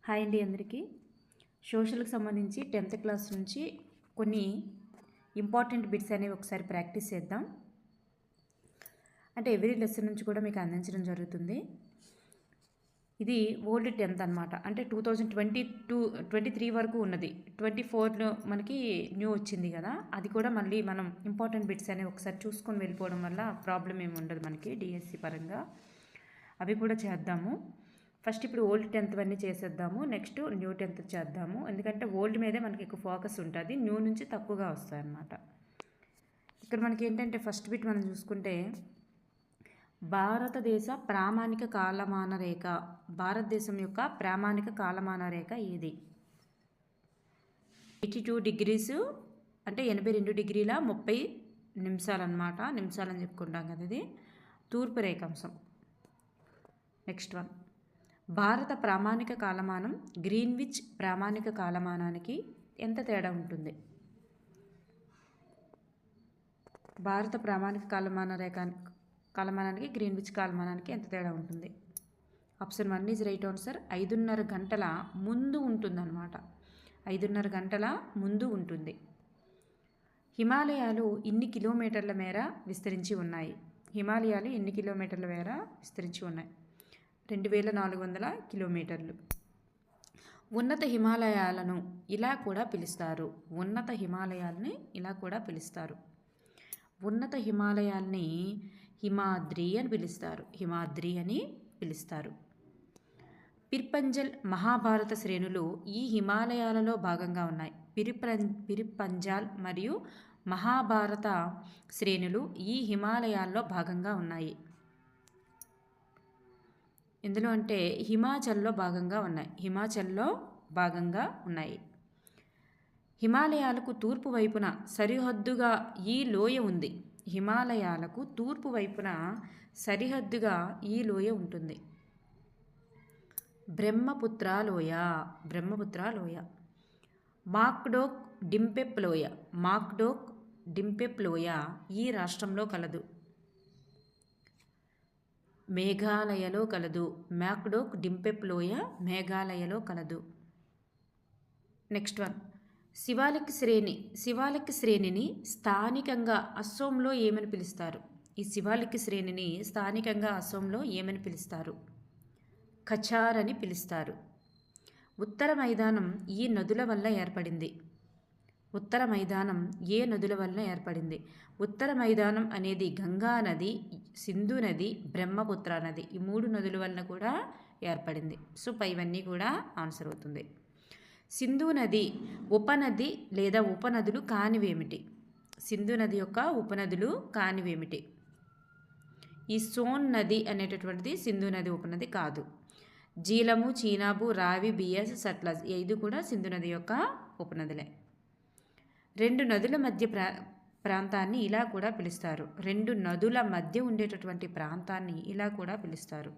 Hi అండి అందరికీ. సోషల్కి సంబంధించి 10th క్లాస్ నుంచి కొన్ని ఇంపార్టెంట్ బిట్స్ అనేవి ఒకసారి ప్రాక్టీస్ చేద్దాం. అంటే ఎవ్రీ లెసన్ నుంచి కూడా మీకు అందించడం జరుగుతుంది. ఇది ఓల్డ్ 10th అనమాట. అంటే 2023 వరకు ఉన్నది. 24లో మనకి న్యూ వచ్చింది కదా, అది కూడా మళ్ళీ మనం ఇంపార్టెంట్ బిట్స్ అనేవి ఒకసారి చూసుకొని వెళ్ళిపోవడం వల్ల ప్రాబ్లం ఏమి ఉండదు మనకి డిఎస్సి పరంగా. అవి కూడా చేద్దాము. ఫస్ట్ ఇప్పుడు ఓల్డ్ 10th అన్నీ చేసేద్దాము, నెక్స్ట్ న్యూ 10th చేద్దాము. ఎందుకంటే ఓల్డ్ మీదే మనకి ఎక్కువ ఫోకస్ ఉంటుంది, న్యూ నుంచి తక్కువగా వస్తాయి అన్నమాట. ఇక్కడ మనకి ఏంటంటే ఫస్ట్ బిట్ మనం చూసుకుంటే భారతదేశ ప్రామాణిక కాలమాన రేఖ. భారతదేశం యొక్క ప్రామాణిక కాలమాన రేఖ ఏది? 82 degrees అంటే 82 డిగ్రీల 30 నిమిషాలు అన్నమాట. నిమిషాలని చెప్పుకుంటాం కదా, ఇది తూర్పు రేఖాంశం. నెక్స్ట్ వన్, భారత ప్రామాణిక కాలమానం గ్రీన్విచ్ ప్రామాణిక కాలమానానికి ఎంత తేడా ఉంటుంది? భారత ప్రామాణిక కాలమానానికి గ్రీన్విచ్ కాలమానానికి ఎంత తేడా ఉంటుంది? Option 1 is right answer. 5:30 గంటల ముందు ఉంటుందన్నమాట. 5:30 గంటల ముందు ఉంటుంది. హిమాలయాలు ఇన్ని కిలోమీటర్ల మేర విస్తరించి ఉన్నాయి? హిమాలయాలు ఎన్ని కిలోమీటర్ల మేర విస్తరించి ఉన్నాయి? 2400 కిలోమీటర్లు. ఉన్నత హిమాలయాలను ఇలా కూడా పిలుస్తారు. ఉన్నత హిమాలయాల్ని ఇలా కూడా పిలుస్తారు. ఉన్నత హిమాలయాల్ని హిమాద్రి అని పిలుస్తారు. హిమాద్రి అని పిలుస్తారు. పిర్పంజల్ మహాభారత శ్రేణులు ఈ హిమాలయాలలో భాగంగా ఉన్నాయి. పిర్పంజాల్ మరియు మహాభారత శ్రేణులు ఈ హిమాలయాల్లో భాగంగా ఉన్నాయి. ఎందులో అంటే హిమాచల్లో భాగంగా ఉన్నాయి. హిమాచల్లో భాగంగా ఉన్నాయి. హిమాలయాలకు తూర్పు వైపున సరిహద్దుగా ఈ లోయ ఉంది. హిమాలయాలకు తూర్పు వైపున సరిహద్దుగా ఈ లోయ ఉంటుంది. బ్రహ్మపుత్ర లోయ. బ్రహ్మపుత్ర లోయ. మాక్డోక్ డింపెప్ లోయ. మాక్డోక్ డింపెప్ లోయ ఈ రాష్ట్రంలో కలదు. మేఘాలయలో కలదు. మాక్డోక్ డింపెప్ లోయ మేఘాలయలో కలదు. నెక్స్ట్ వన్, శివాలిక్ శ్రేణిని స్థానికంగా అస్సోంలో ఏమని పిలుస్తారు? ఈ శివాలిక్ శ్రేణిని స్థానికంగా అస్సోంలో ఏమని పిలుస్తారు? కచార్ అని పిలుస్తారు. ఉత్తర మైదానం ఈ నదుల వల్ల ఏర్పడింది. ఉత్తర మైదానం ఏ నదుల వల్ల ఏర్పడింది? ఉత్తర మైదానం అనేది గంగా నది, సింధు నది, బ్రహ్మపుత్ర నది, ఈ 3 నదుల వల్ల కూడా ఏర్పడింది. సో పైవన్నీ కూడా ఆన్సర్ అవుతుంది. సింధు నది ఉపనది లేదా ఉపనదులు కానివేమిటి? సింధు నది యొక్క ఉపనదులు కానివేమిటి? ఈ సోన్ నది అనేటటువంటిది సింధు నది ఉపనది కాదు. జీలము, చీనాబు, రావి, బియాస్, సట్లజ్ ఇది కూడా సింధు నది యొక్క ఉపనదులే. 2 నదుల మధ్య ప్రాంతాన్ని ఇలా కూడా పిలుస్తారు. 2 నదుల మధ్య ఉండేటటువంటి ప్రాంతాన్ని ఇలా కూడా పిలుస్తారు.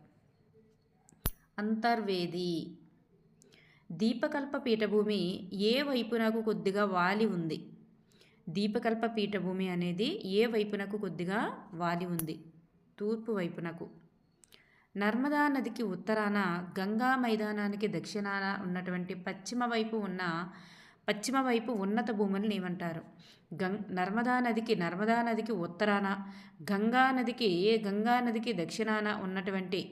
అంతర్వేది. దీపకల్ప పీఠభూమి ఏ వైపునకు కొద్దిగా వాలి ఉంది? దీపకల్ప పీఠభూమి అనేది ఏ వైపునకు కొద్దిగా వాలి ఉంది? తూర్పు వైపునకు. నర్మదా నదికి ఉత్తరాన, గంగా మైదానానికి దక్షిణాన ఉన్నటువంటి పశ్చిమ వైపు ఉన్నత భూములను ఏమంటారు? నర్మదా నదికి ఉత్తరాన, గంగా నదికి దక్షిణాన ఉన్నటువంటి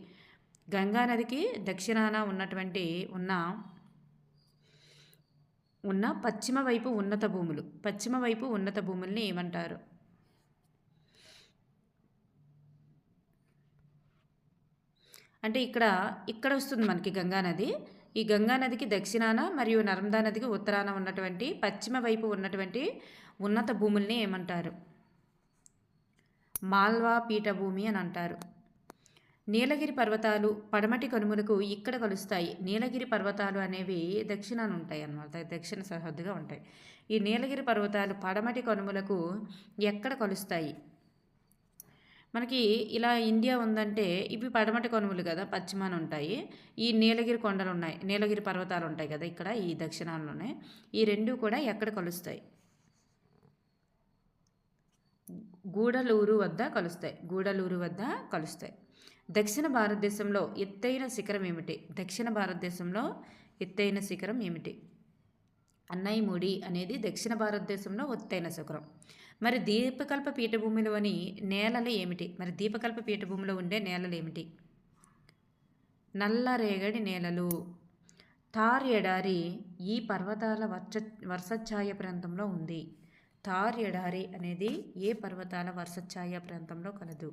ఉన్న పశ్చిమ వైపు ఉన్నత భూముల్ని ఏమంటారు? అంటే ఇక్కడ వస్తుంది మనకి గంగా నది. ఈ గంగా నదికి దక్షిణాన మరియు నర్మదా నదికి ఉత్తరాన ఉన్నటువంటి పశ్చిమ వైపు ఉన్నటువంటి ఉన్నత భూముల్ని ఏమంటారు? మాల్వా పీఠభూమి అని అంటారు. నీలగిరి పర్వతాలు పడమటి కనుమలకు ఇక్కడ కలుస్తాయి. నీలగిరి పర్వతాలు అనేవి దక్షిణాన ఉంటాయి అన్నమాట, దక్షిణ సరిహద్దుగా ఉంటాయి. ఈ నీలగిరి పర్వతాలు పడమటి కనుమలకు ఎక్కడ కలుస్తాయి? మనకి ఇలా ఇండియా ఉందంటే ఇవి పడమటి కనుమలు కదా, పశ్చిమాన ఉంటాయి. ఈ నీలగిరి కొండలు ఉన్నాయి, నీలగిరి పర్వతాలు ఉంటాయి కదా ఇక్కడ ఈ దక్షిణాల్లోనే. ఈ 2 కూడా ఎక్కడ కలుస్తాయి? గూడలూరు వద్ద కలుస్తాయి. దక్షిణ భారతదేశంలో ఎత్తైన శిఖరం ఏమిటి? దక్షిణ భారతదేశంలో ఎత్తైన శిఖరం ఏమిటి? అన్నైముడి అనేది దక్షిణ భారతదేశంలో ఎత్తైన శిఖరం. మరి దీపకల్ప పీఠభూమిలోని నేలలు ఏమిటి? మరి దీపకల్ప పీఠభూమిలో ఉండే నేలలు ఏమిటి? నల్లరేగడి నేలలు. థార్ ఎడారి ఈ పర్వతాల వర్షఛాయ ప్రాంతంలో ఉంది. థార్ ఎడారి అనేది ఏ పర్వతాల వర్షఛాయ ప్రాంతంలో కలదు?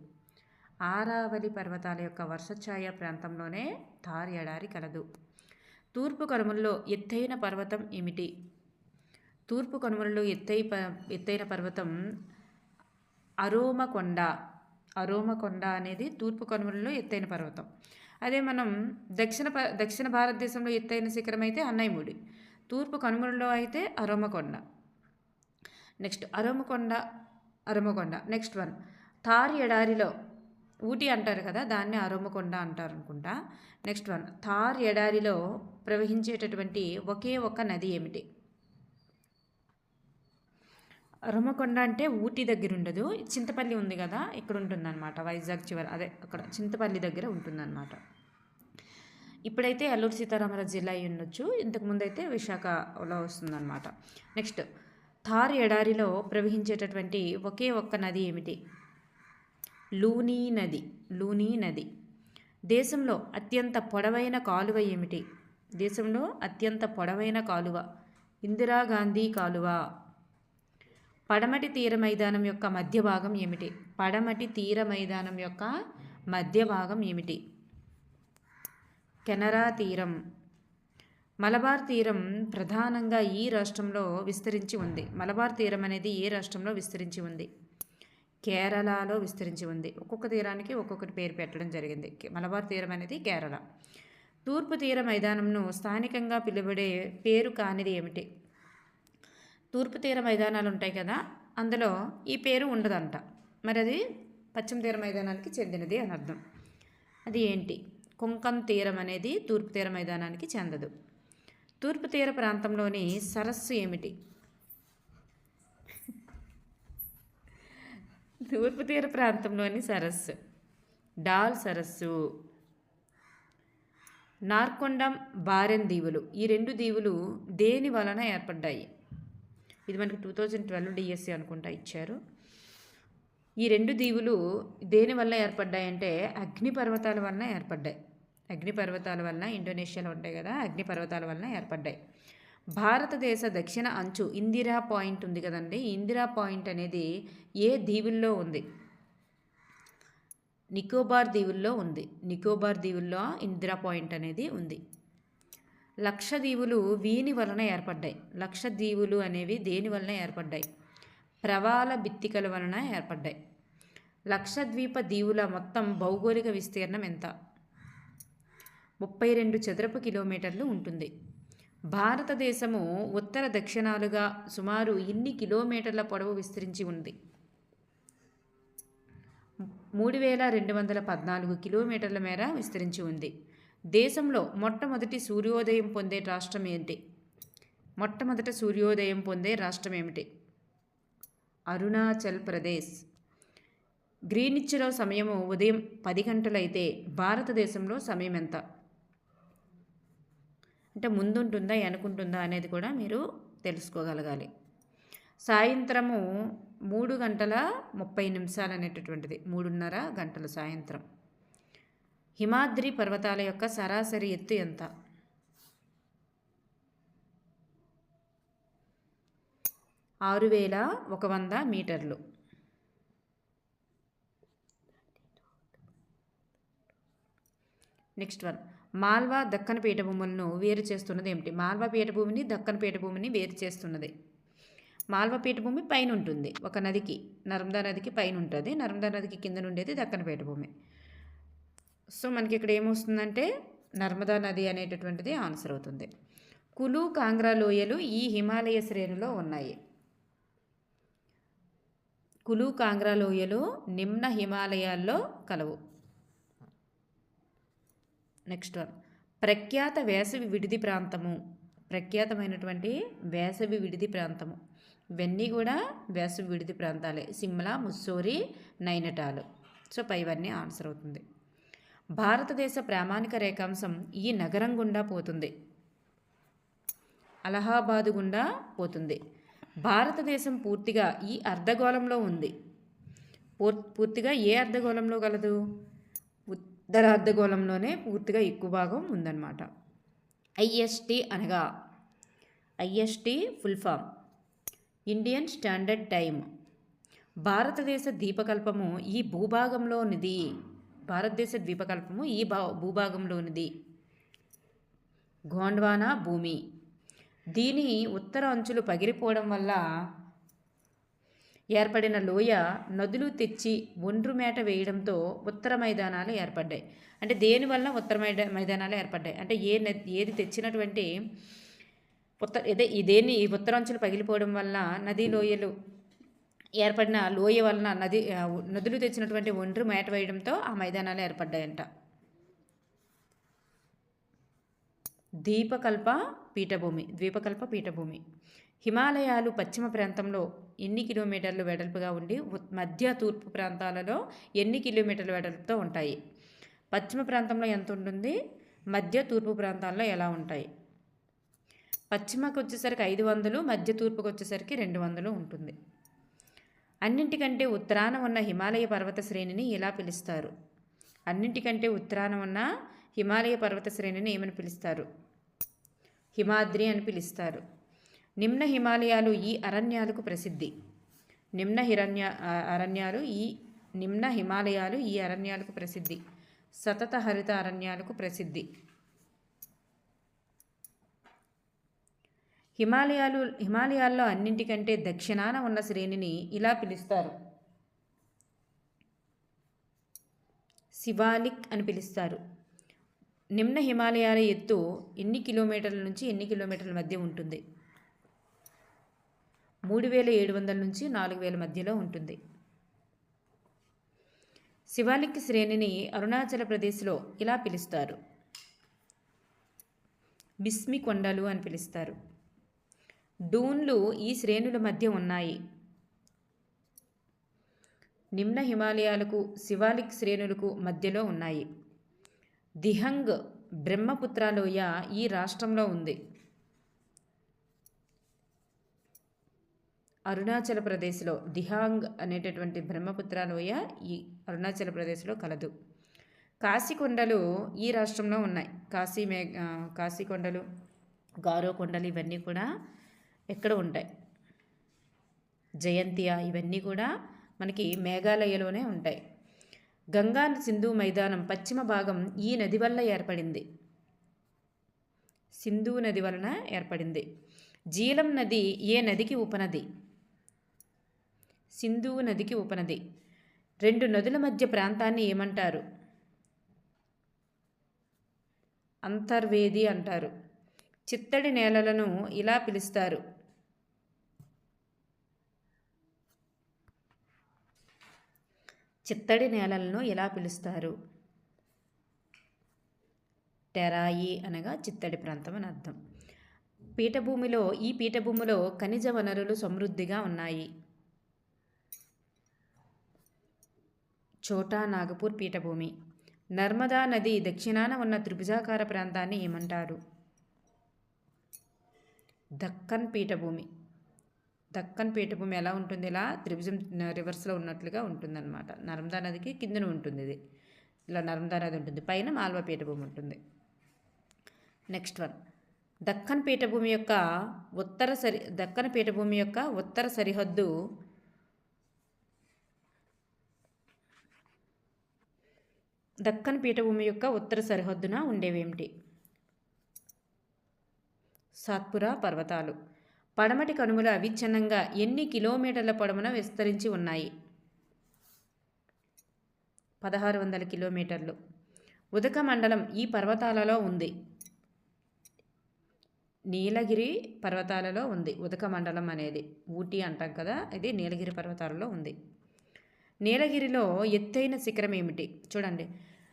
ఆరావళి పర్వతాల యొక్క వర్షఛాయ ప్రాంతంలోనే థార్ ఎడారి కలదు. తూర్పు కనుమలలో ఎత్తైన పర్వతం ఏమిటి? తూర్పు కనుమలలో ఎత్తైన పర్వతం అరోమకొండ. అరోమకొండ అనేది తూర్పు కనుమలలో ఎత్తైన పర్వతం. అదే మనం దక్షిణ భారతదేశంలో ఎత్తైన శిఖరం అయితే అన్నైముడి, తూర్పు కనుమలలో అయితే అరోమకొండ. నెక్స్ట్ అరోమకొండ. నెక్స్ట్ వన్, థార్ ఎడారిలో, ఊటీ అంటారు కదా, దాన్ని అరోమకొండ అంటారు అనుకుంటా. నెక్స్ట్ వన్, థార్ ఎడారిలో ప్రవహించేటటువంటి ఒకే ఒక్క నది ఏమిటి? అరోమకొండ అంటే ఊటీ దగ్గర ఉండదు, చింతపల్లి ఉంది కదా, ఇక్కడ ఉంటుందన్నమాట. వైజాగ్ చివర, అదే అక్కడ చింతపల్లి దగ్గర ఉంటుందన్నమాట. ఇప్పుడైతే అల్లూరు సీతారామరాజు జిల్లా అయి ఉండొచ్చు, ఇంతకుముందు అయితే విశాఖలో వస్తుందన్నమాట. నెక్స్ట్, థార్ ఎడారిలో ప్రవహించేటటువంటి ఒకే ఒక్క నది ఏమిటి? లూనీ నది. లూనీ నది. దేశంలో అత్యంత పొడవైన కాలువ ఏమిటి? దేశంలో అత్యంత పొడవైన కాలువ ఇందిరాగాంధీ కాలువ. పడమటి తీర మైదానం యొక్క మధ్య భాగం ఏమిటి? పడమటి తీర మైదానం యొక్క మధ్య భాగం ఏమిటి? కెనరా తీరం. మలబార్ తీరం ప్రధానంగా ఈ రాష్ట్రంలో విస్తరించి ఉంది. మలబార్ తీరం అనేది ఏ రాష్ట్రంలో విస్తరించి ఉంది? కేరళలో విస్తరించి ఉంది. ఒక్కొక్క తీరానికి ఒక్కొక్కటి పేరు పెట్టడం జరిగింది. మలబార్ తీరం అనేది కేరళ. తూర్పు తీర మైదానంను స్థానికంగా పిలువబడే పేరు కానిది ఏమిటి? తూర్పు తీర మైదానాలు ఉంటాయి కదా, అందులో ఈ పేరు ఉండదంట. మరి అది పశ్చిమ తీర మైదానానికి చెందినది అని అర్థం. అది ఏంటి? కొంకన్ తీరం అనేది తూర్పు తీర మైదానానికి చెందదు. తూర్పు తీర ప్రాంతంలోని సరస్సు ఏమిటి? తూర్పు తీర ప్రాంతంలోని సరస్సు డాల్ సరస్సు. నార్కొండం, బారెన్ దీవులు, ఈ రెండు దీవులు దేని వలన ఏర్పడ్డాయి? ఇది మనకి 2012 డిఎస్సి అనుకుంటా ఇచ్చారు. ఈ రెండు దీవులు దేని వల్ల ఏర్పడ్డాయంటే అగ్నిపర్వతాల వలన ఏర్పడ్డాయి. అగ్నిపర్వతాల వలన, ఇండోనేషియాలో ఉంటాయి కదా, అగ్నిపర్వతాల వలన ఏర్పడ్డాయి. భారతదేశ దక్షిణ అంచు ఇందిరా పాయింట్ ఉంది కదండి, ఇందిరా పాయింట్ అనేది ఏ దీవుల్లో ఉంది? నికోబార్ దీవుల్లో ఉంది. నికోబార్ దీవుల్లో ఇందిరా పాయింట్ అనేది ఉంది. లక్షద్వీపులు వీని వలన ఏర్పడ్డాయి. లక్షద్వీపులు అనేవి దేని వలన ఏర్పడ్డాయి? ప్రవాల బిత్తికల వలన ఏర్పడ్డాయి. లక్షద్వీప దీవుల మొత్తం భౌగోళిక విస్తీర్ణం ఎంత? 32 చదరపు కిలోమీటర్లు ఉంటుంది. భారతదేశము ఉత్తర దక్షిణాలుగా సుమారు ఇన్ని కిలోమీటర్ల పొడవు విస్తరించి ఉంది? 3214 కిలోమీటర్ల మేర విస్తరించి ఉంది. దేశంలో మొట్టమొదటి సూర్యోదయం పొందే రాష్ట్రం ఏంటి? మొట్టమొదట సూర్యోదయం పొందే రాష్ట్రం ఏమిటి? అరుణాచల్ ప్రదేశ్. గ్రీనిచ్లో సమయము ఉదయం 10 గంటలైతే భారతదేశంలో సమయం ఎంత? అంటే ముందుంటుందా వెనుకుంటుందా అనేది కూడా మీరు తెలుసుకోగలగాలి. సాయంత్రము 3:30 అనేటటువంటిది 3:30 గంటల సాయంత్రం. హిమాద్రి పర్వతాల యొక్క సరాసరి ఎత్తు ఎంత? 6100 మీటర్లు. నెక్స్ట్ వన్, మాల్వా దక్కన్ పీఠభూములను వేరు చేస్తున్నది ఏమిటి? మాల్వా పీఠభూమిని దక్కన్ పీఠభూమిని వేరు చేస్తున్నది. మాల్వా పీఠభూమి పైన ఉంటుంది, ఒక నదికి, నర్మదా నదికి పైన ఉంటుంది, నర్మదా నదికి కింద ఉండేది దక్కన్ పీఠభూమి. సో మనకి ఇక్కడ ఏమొస్తుందంటే నర్మదా నది అనేటటువంటిది ఆన్సర్ అవుతుంది. కులు కాంగ్రా లోయలు ఈ హిమాలయ శ్రేణిలో ఉన్నాయి. కులు కాంగ్రా లోయలు నిమ్న హిమాలయాల్లో కలవు. నెక్స్ట్ వన్, ప్రఖ్యాత వేసవి విడిది ప్రాంతము. ప్రఖ్యాతమైనటువంటి వేసవి విడిది ప్రాంతము, ఇవన్నీ కూడా వేసవి విడిది ప్రాంతాలే. సిమ్లా, ముస్సోరి, నైనిటాల్. సో పైవన్నీ ఆన్సర్ అవుతుంది. భారతదేశ ప్రామాణిక రేఖాంశం ఈ నగరం గుండా పోతుంది. అలహాబాదు గుండా పోతుంది. భారతదేశం పూర్తిగా ఈ అర్ధగోళంలో ఉంది. పూర్తిగా ఏ అర్ధగోళంలో గలదు? ఉత్తర అర్ధగోళంలోనే పూర్తిగా ఎక్కువ భాగం ఉందన్నమాట. ఐఎస్టి అనగా IST full form Indian standard time. భారతదేశ ద్వీపకల్పము ఈ భూభాగంలోనిది. భారతదేశ ద్వీపకల్పము ఈ భూభాగంలోనిది. గోండ్వానా భూమి. దీని ఉత్తర అంచులు పగిలిపోవడం వల్ల ఏర్పడిన లోయ నదులు తెచ్చి ఒండ్రు మేట వేయడంతో ఉత్తర మైదానాలు ఏర్పడ్డాయి. అంటే దేనివల్ల ఉత్తర మైదానాలు ఏర్పడ్డాయి అంటే ఏది తెచ్చినటువంటి దేన్ని ఈ ఉత్తరాంచులు పగిలిపోవడం వల్ల నదీ లోయలు ఏర్పడిన లోయ వలన నదులు తెచ్చినటువంటి ఒండ్రు మేట వేయడంతో ఆ మైదానాలు ఏర్పడ్డాయంట. ద్వీపకల్ప పీఠభూమి. హిమాలయాలు పశ్చిమ ప్రాంతంలో ఎన్ని కిలోమీటర్లు వెడల్పుగా ఉండి మధ్య తూర్పు ప్రాంతాలలో ఎన్ని కిలోమీటర్ల వెడల్పుతో ఉంటాయి? పశ్చిమ ప్రాంతంలో ఎంత ఉంటుంది, మధ్య తూర్పు ప్రాంతాల్లో ఎలా ఉంటాయి? పశ్చిమకు వచ్చేసరికి 500, మధ్య తూర్పుకు వచ్చేసరికి 200 ఉంటుంది. అన్నింటికంటే ఉత్తరాన ఉన్న హిమాలయ పర్వత శ్రేణిని ఎలా పిలుస్తారు? అన్నింటికంటే ఉత్తరాన ఉన్న హిమాలయ పర్వత శ్రేణిని ఏమని పిలుస్తారు? హిమాద్రి అని పిలుస్తారు. నిమ్న హిమాలయాలు ఈ అరణ్యాలకు ప్రసిద్ధి. నిమ్న హిమాలయాలు ఈ అరణ్యాలకు ప్రసిద్ధి. సతత హరిత అరణ్యాలకు ప్రసిద్ధి. హిమాలయాల్లో అన్నింటికంటే దక్షిణాన ఉన్న శ్రేణిని ఇలా పిలుస్తారు. శివాలిక్ అని పిలుస్తారు. నిమ్న హిమాలయాల ఎత్తు ఎన్ని కిలోమీటర్ల నుంచి ఎన్ని కిలోమీటర్ల మధ్య ఉంటుంది? 3700 నుంచి 4000 మధ్యలో ఉంటుంది. శివాలిక్ శ్రేణిని అరుణాచల్ ప్రదేశ్లో ఇలా పిలుస్తారు. బిస్మి కొండలు అని పిలుస్తారు. డూన్లు ఈ శ్రేణుల మధ్య ఉన్నాయి. నిమ్న హిమాలయాలకు శివాలిక్ శ్రేణులకు మధ్యలో ఉన్నాయి. దిహంగ్ బ్రహ్మపుత్ర లోయ ఈ రాష్ట్రంలో ఉంది. అరుణాచల్ ప్రదేశ్లో దిహాంగ్ అనేటటువంటి బ్రహ్మపుత్ర లోయ ఈ అరుణాచల్ ప్రదేశ్లో కలదు. కాశీ కొండలు ఈ రాష్ట్రంలో ఉన్నాయి. కాశీ కొండలు, గారో కొండలు ఇవన్నీ కూడా ఎక్కడ ఉంటాయి? జయంతియా ఇవన్నీ కూడా మనకి మేఘాలయలోనే ఉంటాయి. గంగా సింధు మైదానం పశ్చిమ భాగం ఈ నది వల్ల ఏర్పడింది. సింధు నది వలన ఏర్పడింది. జీలం నది ఏ నదికి ఉపనది? సింధు నదికి ఉపనది. 2 నదుల మధ్య ప్రాంతాన్ని ఏమంటారు? అంతర్వేది అంటారు. చిత్తడి నేలలను ఇలా పిలుస్తారు. చిత్తడి నేలలను ఎలా పిలుస్తారు? టెరాయి అనగా చిత్తడి ప్రాంతం అని అర్థం. ఈ పీఠభూమిలో ఖనిజ వనరులు సమృద్ధిగా ఉన్నాయి. ఛోటా నాగపూర్ పీఠభూమి. నర్మదా నది దక్షిణాన ఉన్న త్రిభుజాకార ప్రాంతాన్ని ఏమంటారు? దక్కన్ పీఠభూమి. దక్కన్ పీఠభూమి ఎలా ఉంటుంది? ఇలా త్రిభుజం రివర్స్లో ఉన్నట్లుగా ఉంటుందన్నమాట. నర్మదా నదికి కిందన ఉంటుంది ఇది. ఇలా నర్మదా నది ఉంటుంది, పైన మాల్వా పీఠభూమి ఉంటుంది. నెక్స్ట్ వన్, దక్కన్ పీఠభూమి యొక్క ఉత్తర సరిహద్దు దక్కన్ పీఠభూమి యొక్క ఉత్తర సరిహద్దున ఉండేవేమిటి? సాత్పురా పర్వతాలు. పడమటి కనుమలు అవిచ్ఛిన్నంగా ఎన్ని కిలోమీటర్ల పొడవున విస్తరించి ఉన్నాయి? 1600 కిలోమీటర్లు. ఉదక మండలం ఈ పర్వతాలలో ఉంది. నీలగిరి పర్వతాలలో ఉంది ఉదక మండలం అనేది. ఊటీ అంటాం కదా, ఇది నీలగిరి పర్వతాలలో ఉంది. నీలగిరిలో ఎత్తైన శిఖరం ఏమిటి? చూడండి,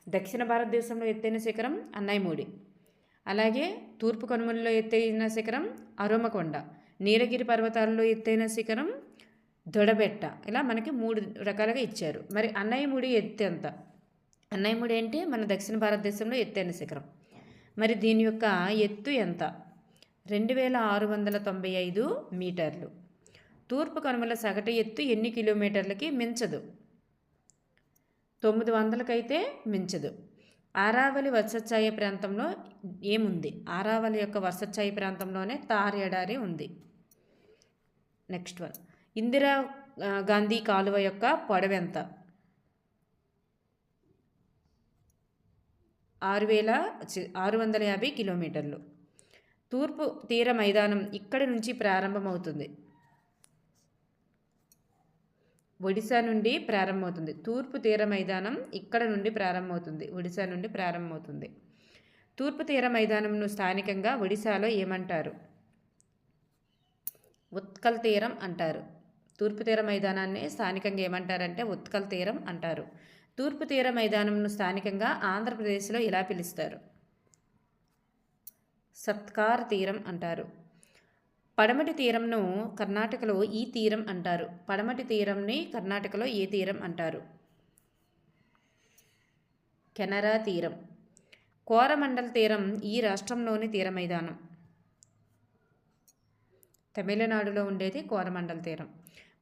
దక్షిణ భారతదేశంలో ఎత్తైన శిఖరం అన్నైమూడి. అలాగే తూర్పు కనుమలలో ఎత్తైన శిఖరం అరోమకొండ. నీలగిరి పర్వతాలలో ఎత్తైన శిఖరం దొడబెట్ట. ఇలా మనకి 3 రకాలుగా ఇచ్చారు. మరి అన్నైమూడి ఎత్తు ఎంత? అన్నైమూడి అంటే మన దక్షిణ భారతదేశంలో ఎత్తైన శిఖరం. మరి దీని యొక్క ఎత్తు ఎంత? 2695 మీటర్లు. తూర్పు కనుమల సగటు ఎత్తు ఎన్ని కిలోమీటర్లకి మించదు? 900కైతే మించదు. ఆరావళి వర్షఛాయ ప్రాంతంలో ఏముంది? ఆరావళి యొక్క వర్షఛాయ ప్రాంతంలోనే తార్ ఎడారి ఉంది. నెక్స్ట్ వన్, ఇందిరా గాంధీ కాలువ యొక్క పొడవెంత? 650 కిలోమీటర్లు. తూర్పు తీర మైదానం ఇక్కడి నుంచి ప్రారంభమవుతుంది. ఒడిశా నుండి ప్రారంభమవుతుంది. తూర్పు తీర మైదానం ఇక్కడ నుండి ప్రారంభమవుతుంది, ఒడిశా నుండి ప్రారంభమవుతుంది. తూర్పు తీర మైదానంను స్థానికంగా ఒడిశాలో ఏమంటారు? ఉత్కల్ తీరం అంటారు. తూర్పు తీర మైదానాన్ని స్థానికంగా ఏమంటారంటే ఉత్కల్ తీరం అంటారు. తూర్పు తీర మైదానంను స్థానికంగా ఆంధ్రప్రదేశ్లో ఇలా పిలుస్తారు, సత్కార్ తీరం అంటారు. పడమటి తీరంను కర్ణాటకలో ఈ తీరం అంటారు. పడమటి తీరంని కర్ణాటకలో ఏ తీరం అంటారు? కెనరా తీరం. కోరమండల్ తీరం ఈ రాష్ట్రంలోని తీర మైదానం. తమిళనాడులో ఉండేది కోరమండల్ తీరం.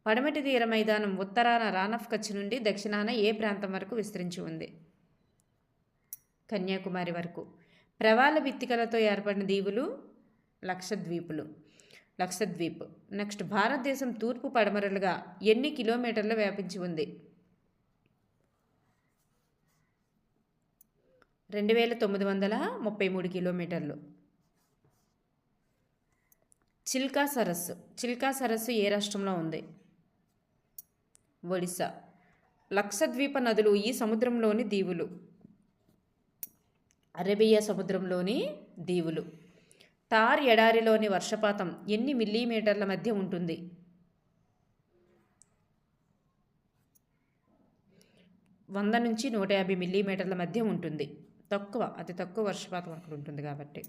పడమటి తీర మైదానం ఉత్తరాన రాన్ ఆఫ్ కచ్ నుండి దక్షిణాన ఏ ప్రాంతం వరకు విస్తరించి ఉంది? కన్యాకుమారి వరకు. ప్రవాళ భిత్తికలతో ఏర్పడిన దీవులు లక్షద్వీప్. నెక్స్ట్, భారతదేశం తూర్పు పడమరలుగా ఎన్ని కిలోమీటర్లు వ్యాపించి ఉంది? 2933 కిలోమీటర్లు. చిల్కా సరస్సు ఏ రాష్ట్రంలో ఉంది? ఒడిశా. లక్షద్వీప నదులు ఈ సముద్రంలోని దీవులు, అరేబియా సముద్రంలోని దీవులు. తార్ ఎడారిలోని వర్షపాతం ఎన్ని మిల్లీమీటర్ల మధ్య ఉంటుంది? 100 నుంచి 150 మిల్లీమీటర్ల మధ్య ఉంటుంది. అతి తక్కువ వర్షపాతం అక్కడ ఉంటుంది కాబట్టి.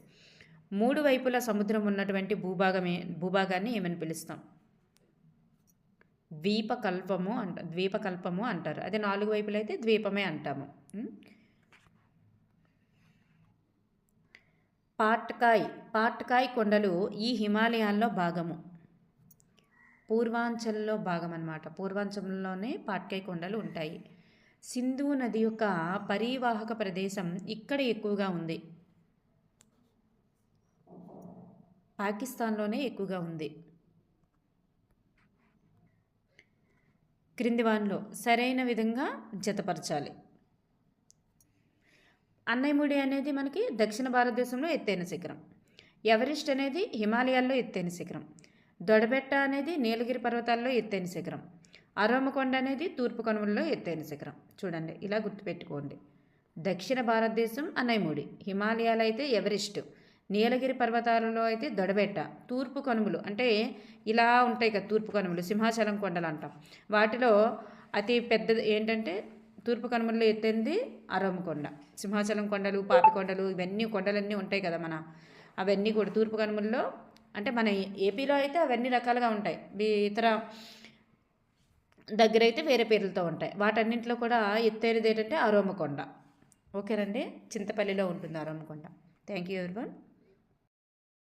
3 వైపులా సముద్రం ఉన్నటువంటి భూభాగాన్ని ఏమని పిలుస్తాం? ద్వీపకల్పము అంటారు. అదే 4 వైపులు అయితే ద్వీపమే అంటాము. పాట్కాయ్ కొండలు ఈ హిమాలయాల్లో భాగము. పూర్వాంచల్లో భాగం అన్నమాట. పూర్వాంచలంలోనే పాట్కాయ్ కొండలు ఉంటాయి. సింధు నది యొక్క పరివాహక ప్రదేశం ఇక్కడ ఎక్కువగా ఉంది. పాకిస్తాన్లోనే ఎక్కువగా ఉంది. క్రింది వానిలో సరైన విధంగా జతపరచాలి. అన్నైముడి అనేది మనకి దక్షిణ భారతదేశంలో ఎత్తైన శిఖరం. ఎవరెస్ట్ అనేది హిమాలయాల్లో ఎత్తైన శిఖరం. దొడబెట్ట అనేది నీలగిరి పర్వతాల్లో ఎత్తైన శిఖరం. అరోమకొండ అనేది తూర్పు కనుమలలో ఎత్తైన శిఖరం. చూడండి, ఇలా గుర్తుపెట్టుకోండి. దక్షిణ భారతదేశం అన్నైముడి, హిమాలయాలు అయితే ఎవరెస్ట్, నీలగిరి పర్వతాలలో అయితే దొడబెట్ట, తూర్పు కనుమలు అంటే ఇలా ఉంటాయి కదా తూర్పు కనుమలు, సింహాచలం కొండలు అంటాం. వాటిలో అతి పెద్దది ఏంటంటే తూర్పు కనుమల్లో ఎత్తైంది అరోమకొండ. సింహాచలం కొండలు, పాపికొండలు, ఇవన్నీ కొండలన్నీ ఉంటాయి కదా అవన్నీ కూడా తూర్పు కనుమల్లో అంటే మన ఏపీలో అయితే అవన్నీ రకాలుగా ఉంటాయి. ఇతర దగ్గర అయితే వేరే పేర్లతో ఉంటాయి. వాటన్నింటిలో కూడా ఎత్తైనది ఏంటంటే అరోమకొండ. ఓకేనండి, చింతపల్లిలో ఉంటుంది అరోమకొండ. Thank you everyone.